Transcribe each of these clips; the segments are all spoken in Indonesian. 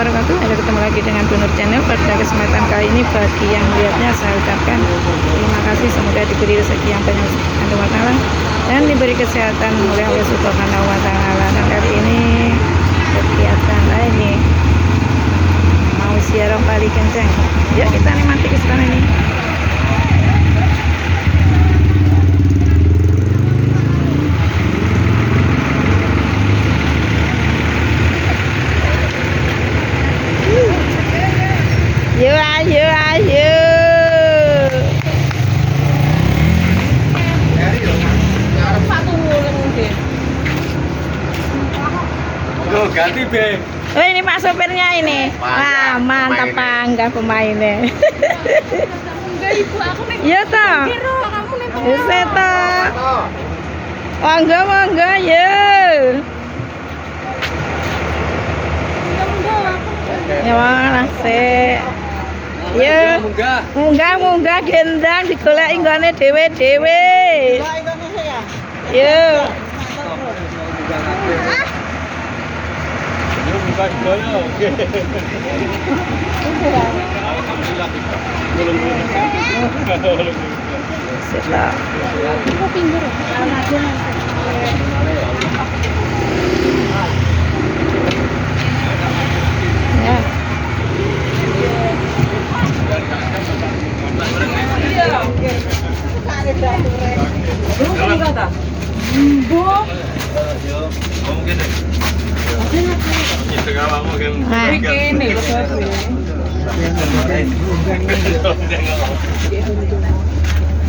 wabarakatuh. Ada ketemu lagi dengan Bu Nur Channel. Pada kesempatan kali ini bagi yang melihatnya saya ucapkan terima kasih, semoga diberi rezeki yang banyak dan diberi kesehatan oleh Allah Subhanahu wa taala. Dan kali ini kegiatan ini mau siaran Kali Kenceng. Yuk kita nikmati keseruan ini. Ayo. Ganti be. Oh, ini Pak sopirnya ini. Wah, mantap panggah pemainnya. Enggak ibu, aku nih. Iya toh. Kamu nih. Bisa toh. Mangga ya. Ya mana sih? Ya. Munggah gendang digoleki nggone dhewe-dhewe. Yo. Ya.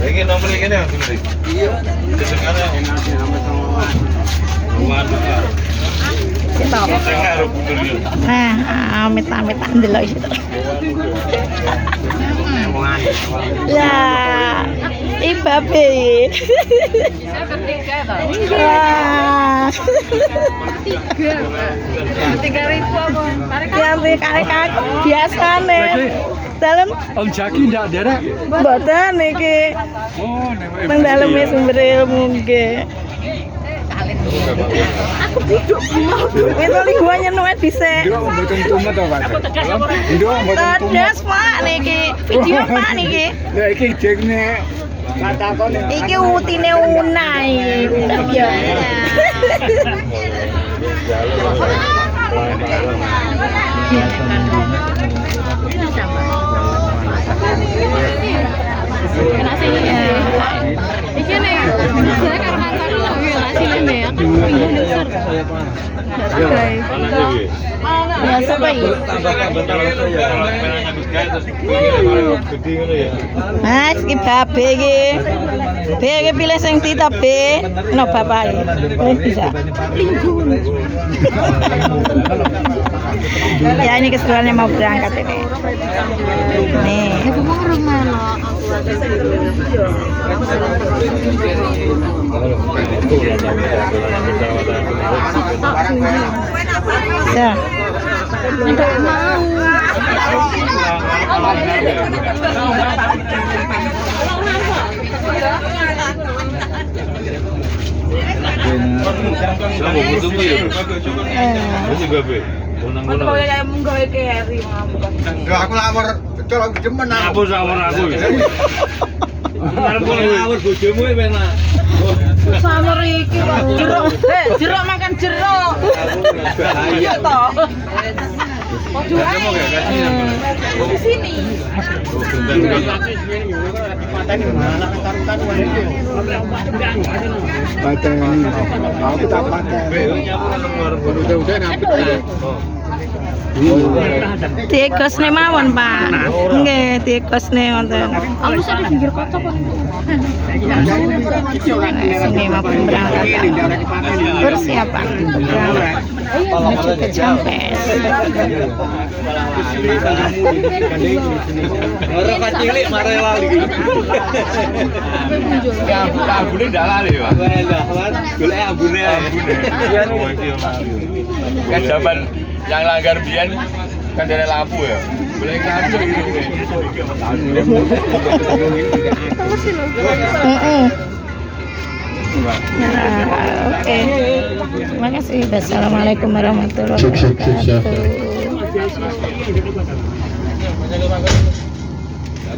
Ini nomor ini yang sini. Iya. Sekarang Amit-amit ndelok iki. Ya, ibabe. Saya bertiga toh. Wah. 3.000 apa? Ya kare-kare biasane. Dalem Om Jaki ndak derek. mboten iki. Oh, Nang daleme sumber ilmu nggih. Aku hidup mau. Itu li gua nyenuet dhisik. Ndok mboten tumet to, Pak. Ndok mboten tumet. Tedes Pak niki. Video Pak niki. Lah iki jenenge katakone. Iki utine unai. Ya. Kena sini. Iki nih. Saya karo kancaku lho ya hasilnya ya. Aku pinggir besar. Ya sapa iki? Mas iki babe iki. Be iki pilih sing tita be. No bapake. Wis bisa. Ya ini keseruannya mau berangkat ini. Nih. Ibu mau rumah Ya. Enggak mau. Aku lawar colok demen aku. Aku. Lawar bojomu enak. Samar iki jeruk. Jeruk makan jeruk. Iya toh. Di sini. Aku tak pakai. Udah Tikusne mawon, Pak. Nggih, tikusne wonten. Aku sing di pinggir kota kok. Sini mau berangkat. Persiapan berangkat menuju ke Jampes. Ora kecilik mare lali. Ambune ndak lali ya. Golek ambune. Kan zaman yang langgar biyen kan dari lampu ya. Boleh lampu gitu. Oke. Terima kasih. Wassalamualaikum warahmatullahi wabarakatuh. Yesus.